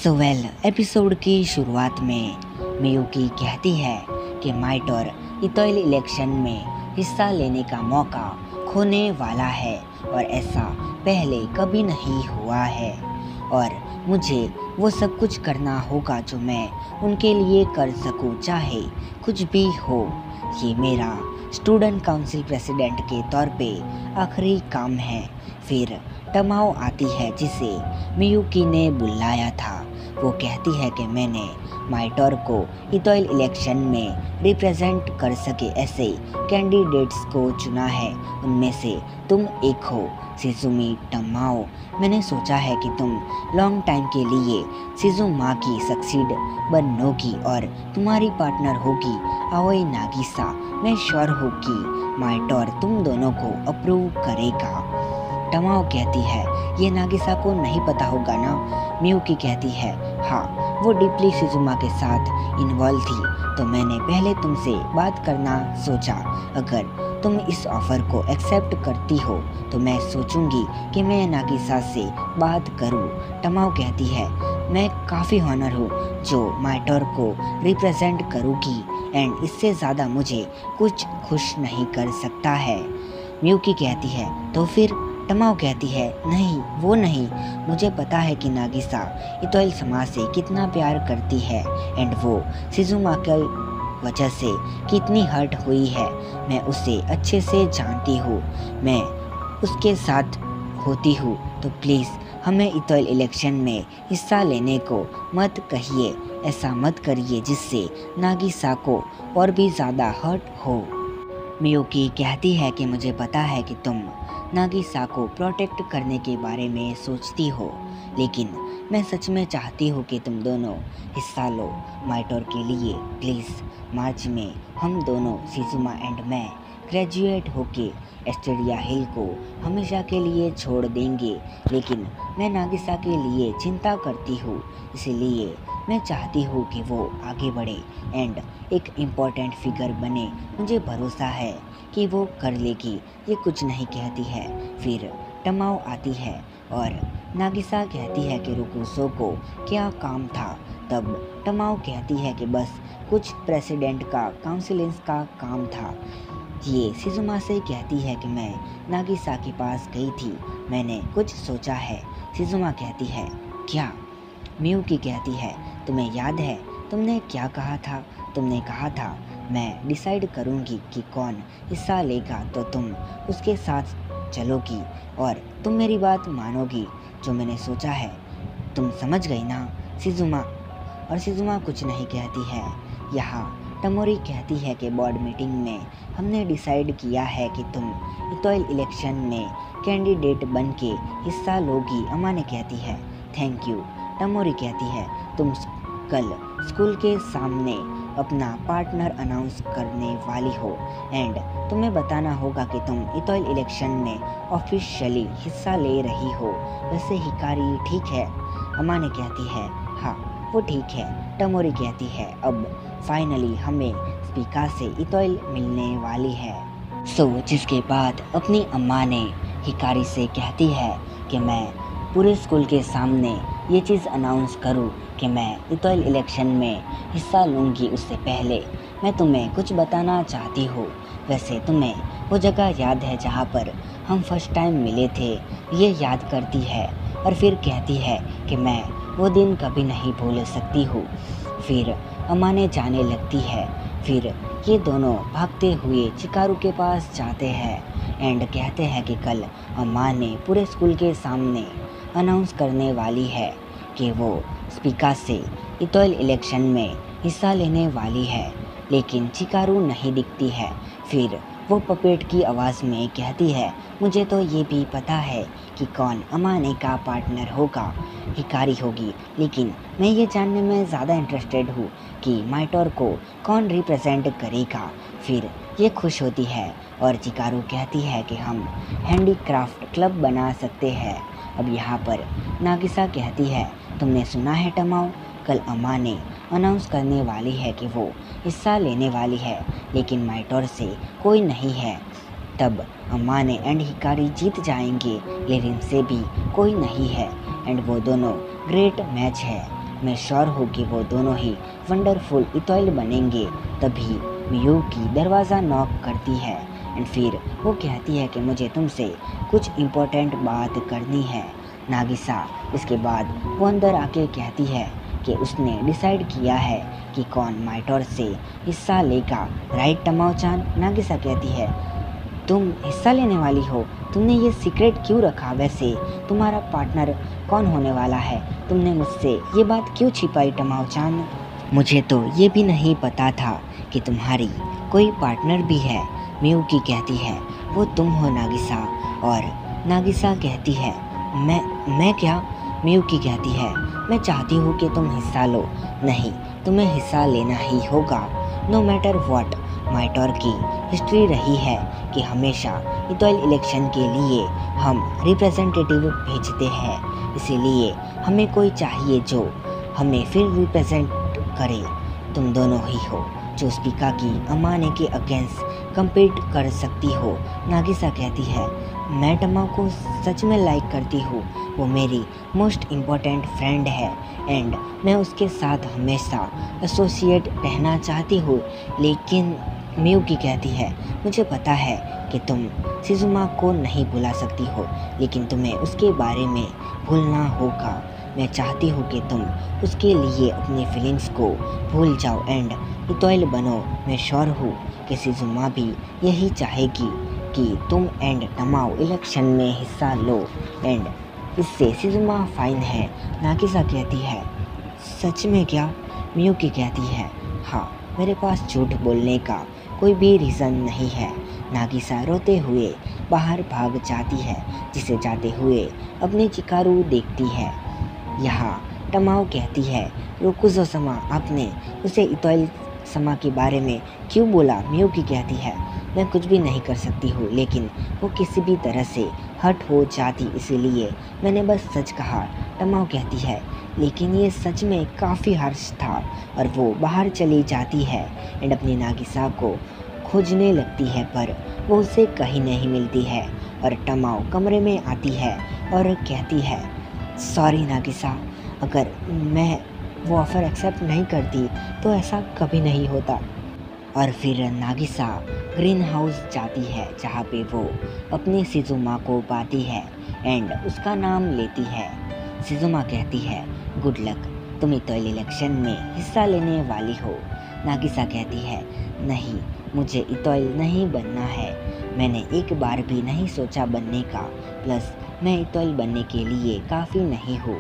Episode की शुरुआत में मियुकी कहती है कि माइटोर इतोइल इलेक्शन में हिस्सा लेने का मौका खोने वाला है और ऐसा पहले कभी नहीं हुआ है और मुझे वो सब कुछ करना होगा जो मैं उनके लिए कर सकूं, चाहे कुछ भी हो। ये मेरा स्टूडेंट काउंसिल प्रेसिडेंट के तौर पे आखिरी काम है। फिर टमाओ आती है जिसे मियुकी ने बुलाया था। वो कहती है कि मैंने माइटोर को इतोइल इलेक्शन में रिप्रेजेंट कर सके ऐसे कैंडिडेट्स को चुना है, उनमें से तुम एक हो शिजुमी टमाओ। मैंने सोचा है कि तुम लॉन्ग टाइम के लिए शिजुमा की सक्सीड बनोगी और तुम्हारी पार्टनर होगी आओई नागिसा। मैं श्योर हूँ कि माइटोर तुम दोनों को अप्रूव करेगा। टमाओ कहती है ये नागिसा को नहीं पता होगा ना। मियुकी कहती है हाँ, वो डीपली शिजुमा के साथ इन्वॉल्व थी, तो मैंने पहले तुमसे बात करना सोचा। अगर तुम इस ऑफर को एक्सेप्ट करती हो तो मैं सोचूंगी कि मैं नागिसा से बात करूं। टमाओ कहती है मैं काफ़ी ऑनर हूँ जो माइटोर को रिप्रेजेंट करूँगी एंड इससे ज़्यादा मुझे कुछ खुश नहीं कर सकता है। मियुकी कहती है तो फिर। टमाओ कहती है नहीं, वो नहीं। मुझे पता है कि नागिसा इतोइल समाज से कितना प्यार करती है एंड वो शिजुमा की वजह से कितनी हर्ट हुई है। मैं उसे अच्छे से जानती हूँ। मैं उसके साथ होती हूँ तो प्लीज़ हमें इतोइल इलेक्शन में हिस्सा लेने को मत कहिए। ऐसा मत करिए जिससे नागिसा को और भी ज़्यादा हर्ट हो। मियुकी कहती है कि मुझे पता है कि तुम नागिसा को प्रोटेक्ट करने के बारे में सोचती हो, लेकिन मैं सच में चाहती हूँ कि तुम दोनों हिस्सा लो माइटोर के लिए। प्लीज़ मार्च में हम दोनों शिजुमा एंड मैं ग्रेजुएट होके एस्टेरिया हिल को हमेशा के लिए छोड़ देंगे, लेकिन मैं नागिसा के लिए चिंता करती हूँ, इसीलिए मैं चाहती हूँ कि वो आगे बढ़े एंड एक इम्पोर्टेंट फिगर बने। मुझे भरोसा है कि वो कर लेगी। ये कुछ नहीं कहती है। फिर टमाओ आती है और नागिसा कहती है कि रुकुसो को क्या काम था। तब टमाओ कहती है कि बस कुछ प्रेसिडेंट का काउंसिलेंस का काम था। ये शिजुमा से कहती है कि मैं नागिसा के पास गई थी, मैंने कुछ सोचा है। शिजुमा कहती है क्या? मियुकी कहती है तुम्हें याद है तुमने क्या कहा था? तुमने कहा था मैं डिसाइड करूंगी कि कौन हिस्सा लेगा तो तुम उसके साथ चलोगी और तुम मेरी बात मानोगी। जो मैंने सोचा है तुम समझ गई ना शिजुमा? और शिजुमा कुछ नहीं कहती है। यहाँ टमोरी कहती है कि बोर्ड मीटिंग में हमने डिसाइड किया है कि तुम इतोइल इलेक्शन में कैंडिडेट बन के हिस्सा लोगी। अमाने कहती है थैंक यू। टमोरी कहती है तुम कल स्कूल के सामने अपना पार्टनर अनाउंस करने वाली हो एंड तुम्हें बताना होगा कि तुम इतोइल इलेक्शन में ऑफिशियली हिस्सा ले रही हो। वैसे हिकारी ठीक है? अमाने कहती है हाँ वो ठीक है। टमोरी कहती है अब फाइनली हमें स्पीका से इतोइल मिलने वाली है। जिसके बाद अपनी अम्मा ने हिकारी से कहती है कि मैं पूरे स्कूल के सामने ये चीज़ अनाउंस करूं कि मैं इतोइल इलेक्शन में हिस्सा लूँगी, उससे पहले मैं तुम्हें कुछ बताना चाहती हूँ। वैसे तुम्हें वो जगह याद है जहाँ पर हम फर्स्ट टाइम मिले थे? ये याद करती है और फिर कहती है कि मैं वो दिन कभी नहीं भूल सकती हूँ। फिर अम्मा ने जाने लगती है। फिर ये दोनों भागते हुए चिकारू के पास जाते हैं एंड कहते हैं कि कल अम्मा ने पूरे स्कूल के सामने अनाउंस करने वाली है कि वो स्पीका से इतोइल इलेक्शन में हिस्सा लेने वाली है, लेकिन चिकारू नहीं दिखती है। फिर वो पपेट की आवाज़ में कहती है मुझे तो ये भी पता है कि कौन अमाने का पार्टनर होगा, हिकारी होगी, लेकिन मैं ये जानने में ज़्यादा इंटरेस्टेड हूँ कि माइटोर को कौन रिप्रेजेंट करेगा। फिर ये खुश होती है और चिकारू कहती है कि हम हैंडीक्राफ्ट क्लब बना सकते हैं। अब यहाँ पर नागिसा कहती है तुमने सुना है टमाओ, कल अम्मा ने अनाउंस करने वाली है कि वो हिस्सा लेने वाली है, लेकिन माइटोर से कोई नहीं है। तब अम्मा ने एंड हिकारी जीत जाएंगे, लेकिन से भी कोई नहीं है एंड वो दोनों ग्रेट मैच है। मैं श्योर हूँ कि वो दोनों ही वंडरफुल इतॉयल बनेंगे। तभी मियूकी दरवाज़ा नॉक करती है एंड फिर वो कहती है कि मुझे तुमसे कुछ इम्पोर्टेंट बात करनी है नागिसा। इसके बाद वो अंदर आके कहती है कि उसने डिसाइड किया है कि कौन माइटोर से हिस्सा लेगा, राइट टमाओ-चान। नागिसा कहती है तुम हिस्सा लेने वाली हो, तुमने ये सीक्रेट क्यों रखा? वैसे तुम्हारा पार्टनर कौन होने वाला है? तुमने मुझसे ये बात क्यों छिपाई टमाओ-चान? मुझे तो ये भी नहीं पता था कि तुम्हारी कोई पार्टनर भी है। मियूकी कहती है वो तुम हो नागिसा। और नागिसा कहती है मैं क्या? मियूकी कहती है मैं चाहती हूँ कि तुम हिस्सा लो। नहीं, तुम्हें हिस्सा लेना ही होगा, नो मैटर व्हाट। माइटोर की हिस्ट्री रही है कि हमेशा इतॉयल इलेक्शन के लिए हम रिप्रेजेंटेटिव भेजते हैं, इसीलिए हमें कोई चाहिए जो हमें फिर रिप्रेजेंट करे। तुम दोनों ही हो जो स्पीका की अमाने के अगेंस्ट कम्पीट कर सकती हो। नागिसा कहती है मैं टमाओ को सच में लाइक करती हूँ, वो मेरी मोस्ट इम्पॉर्टेंट फ्रेंड है एंड मैं उसके साथ हमेशा एसोसिएट रहना चाहती हूँ। लेकिन मियूकी कहती है मुझे पता है कि तुम शिजुमा को नहीं भुला सकती हो, लेकिन तुम्हें उसके बारे में भूलना होगा। मैं चाहती हूँ कि तुम उसके लिए अपनी फीलिंग्स को भूल जाओ एंड इतॉयल बनो। मैं श्योर हूँ कि शिजुमा भी यही चाहेगी कि तुम एंड टमाओ इलेक्शन में हिस्सा लो एंड इससे शिजुमा फाइन है। नागिसा कहती है सच में क्या? मियूकी कहती है हाँ, मेरे पास झूठ बोलने का कोई भी रीज़न नहीं है। नागिसा रोते हुए बाहर भाग जाती है, जिसे जाते हुए अपनी चिकारू देखती है। यहाँ टमाओ कहती है रोकुजो समा, आपने उसे इतॉयल समा के बारे में क्यों बोला? मियूकी कहती है मैं कुछ भी नहीं कर सकती हूँ, लेकिन वो किसी भी तरह से हर्ट हो जाती, इसीलिए मैंने बस सच कहा। टमाओ कहती है लेकिन ये सच में काफ़ी हर्ष था। और वो बाहर चली जाती है एंड अपनी नागिसा को खोजने लगती है, पर वो उसे कहीं नहीं मिलती है। और टमाओ कमरे में आती है और कहती है सॉरी नागिसा, अगर मैं वो ऑफ़र एक्सेप्ट नहीं करती तो ऐसा कभी नहीं होता। और फिर नागिसा ग्रीन हाउस जाती है, जहाँ पे वो अपनी शिजुमा को पाती है एंड उसका नाम लेती है। शिजुमा कहती है गुड लक, तुम इतॉयल इलेक्शन में हिस्सा लेने वाली हो। नागिसा कहती है नहीं, मुझे इतॉयल नहीं बनना है, मैंने एक बार भी नहीं सोचा बनने का, प्लस मैं इतॉयल बनने के लिए काफ़ी नहीं हूँ,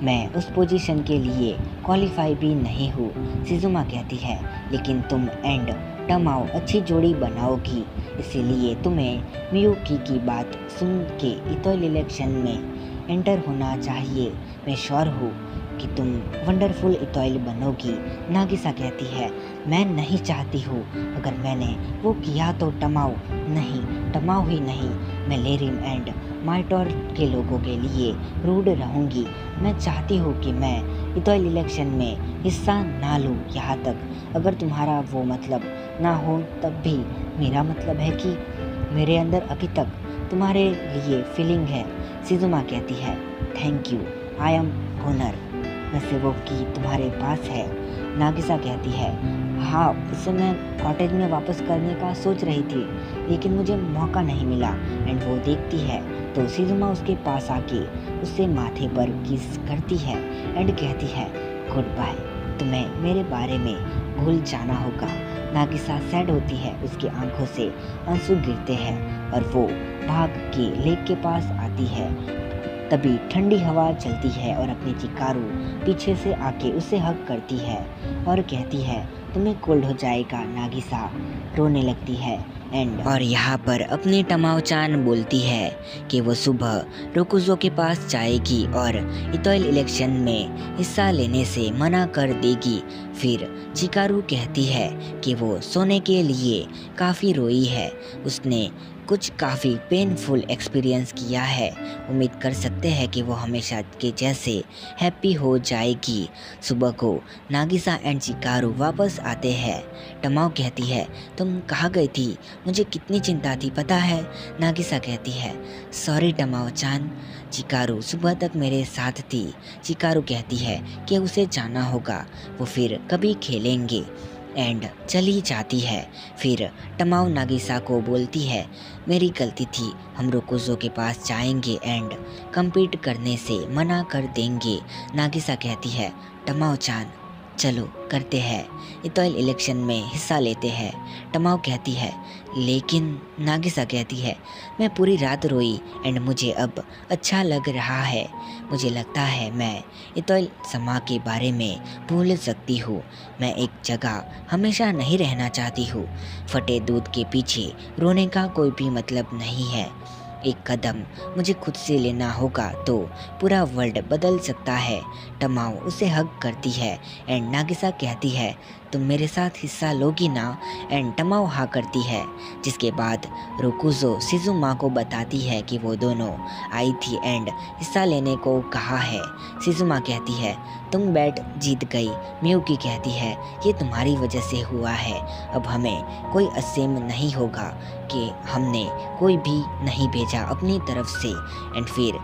मैं उस पोजीशन के लिए क्वालिफाई भी नहीं हूँ। शिजुमा कहती है लेकिन तुम एंड टमाओ अच्छी जोड़ी बनाओगी, इसीलिए तुम्हें मियूकी की बात सुन के इतॉयल इलेक्शन में एंटर होना चाहिए। मैं श्योर हूँ कि तुम वंडरफुल इतॉयल बनोगी। नागिसा कहती है मैं नहीं चाहती हूँ, अगर मैंने वो किया तो टमाओ ही नहीं, मैं लेरिम एंड माइटोर के लोगों के लिए रूड रहूँगी। मैं चाहती हूँ कि मैं इतॉयल इलेक्शन में हिस्सा ना लूँ, यहाँ तक अगर तुम्हारा वो मतलब ना हो तब भी मेरा मतलब है कि मेरे अंदर अभी तक तुम्हारे लिए फीलिंग है। शिजुमा कहती है thank you, I am honour. वैसे वो की तुम्हारे पास है। नागिसा कहती है हाँ, उसे मैं कॉटेज में वापस करने का सोच रही थी, लेकिन मुझे मौका नहीं मिला। एंड वो देखती है तो शिजुमा उसके पास आके उससे माथे पर किस करती है एंड कहती है गुड बाय, तुम्हें मेरे बारे में भूल जाना होगा। नागिसा सैड होती है, उसकी आंखों से आंसू गिरते हैं और वो भाग के लेक के पास आती है। तभी ठंडी हवा चलती है और अपनी चिकारू पीछे से आके उसे हग करती है और कहती है तुम्हें कोल्ड हो जाएगा। नागिसा रोने लगती है और यहाँ पर अपनी टमाओ-चान बोलती है कि वो सुबह रोकुजो के पास जाएगी और इतॉयल इलेक्शन में हिस्सा लेने से मना कर देगी। फिर चिकारू कहती है कि वो सोने के लिए काफ़ी रोई है, उसने कुछ काफ़ी पेनफुल एक्सपीरियंस किया है। उम्मीद कर सकते हैं कि वो हमेशा के जैसे हैप्पी हो जाएगी। सुबह को नागिसा एंड चिकारू वापस आते हैं। टमाओ कहती है, तुम कहाँ गई थी? मुझे कितनी चिंता थी पता है? नागिसा कहती है, सॉरी टमाओ चान, चिकारू सुबह तक मेरे साथ थी। चिकारू कहती है कि उसे जाना होगा, वो फिर कभी खेलेंगे। एंड चली जाती है। फिर टमाओ नागिसा को बोलती है, मेरी गलती थी, हम रोकुजो के पास जाएंगे एंड compete करने से मना कर देंगे। नागिसा कहती है, टमाओ चान चलो करते हैं, इतोइल इलेक्शन में हिस्सा लेते हैं। टमाओ कहती है, लेकिन नागिसा कहती है, मैं पूरी रात रोई एंड मुझे अब अच्छा लग रहा है। मुझे लगता है मैं इतोइल समा के बारे में भूल सकती हूँ। मैं एक जगह हमेशा नहीं रहना चाहती हूँ। फटे दूध के पीछे रोने का कोई भी मतलब नहीं है। एक कदम मुझे खुद से लेना होगा तो पूरा वर्ल्ड बदल सकता है। टमाओ उसे हग करती है एंड नागिसा कहती है, तुम मेरे साथ हिस्सा लोगी ना? एंड टमाओ हाँ करती है। जिसके बाद रोकुजो शिजुमा को बताती है कि वो दोनों आई थी एंड हिस्सा लेने को कहा है। शिजुमा कहती है, तुम बैट जीत गई। मियुकी कहती है, ये तुम्हारी वजह से हुआ है, अब हमें कोई असेम नहीं होगा कि हमने कोई भी नहीं भेजा अपनी तरफ से। एंड फिर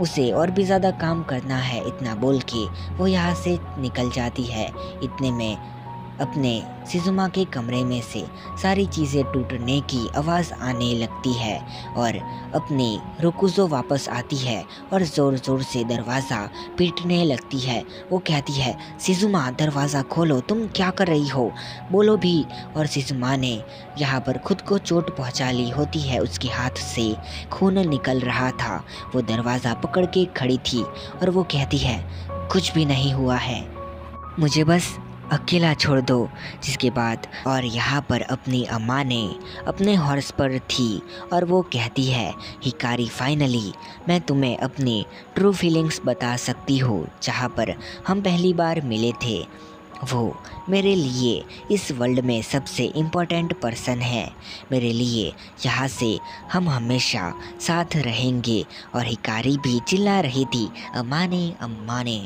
उसे और भी ज़्यादा काम करना है, इतना बोल के वो यहाँ से निकल जाती है। इतने में अपने शिजुमा के कमरे में से सारी चीज़ें टूटने की आवाज़ आने लगती है और अपनी रोकुजो वापस आती है और ज़ोर ज़ोर से दरवाज़ा पीटने लगती है। वो कहती है, शिजुमा दरवाज़ा खोलो, तुम क्या कर रही हो? बोलो भी। और शिजुमा ने यहाँ पर खुद को चोट पहुँचा ली होती है, उसके हाथ से खून निकल रहा था। वो दरवाज़ा पकड़ के खड़ी थी और वो कहती है, कुछ भी नहीं हुआ है, मुझे बस अकेला छोड़ दो। जिसके बाद और यहाँ पर अपनी अम्मा ने अपने हॉर्स पर थी और वो कहती है, हिकारी फाइनली मैं तुम्हें अपनी ट्रू फीलिंग्स बता सकती हूँ। जहाँ पर हम पहली बार मिले थे, वो मेरे लिए इस वर्ल्ड में सबसे इम्पोर्टेंट पर्सन है। मेरे लिए यहाँ से हम हमेशा साथ रहेंगे। और हिकारी भी चिल्ला रही थी, अमाने अम्माने।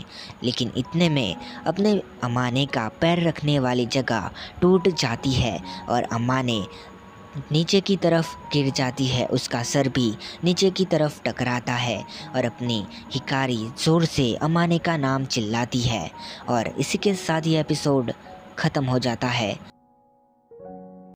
लेकिन इतने में अपने अमाने का पैर रखने वाली जगह टूट जाती है और अम्माने नीचे की तरफ गिर जाती है। उसका सर भी नीचे की तरफ टकराता है और अपनी हिकारी ज़ोर से अमाने का नाम चिल्लाती है। और इसी के साथ ये एपिसोड ख़त्म हो जाता है।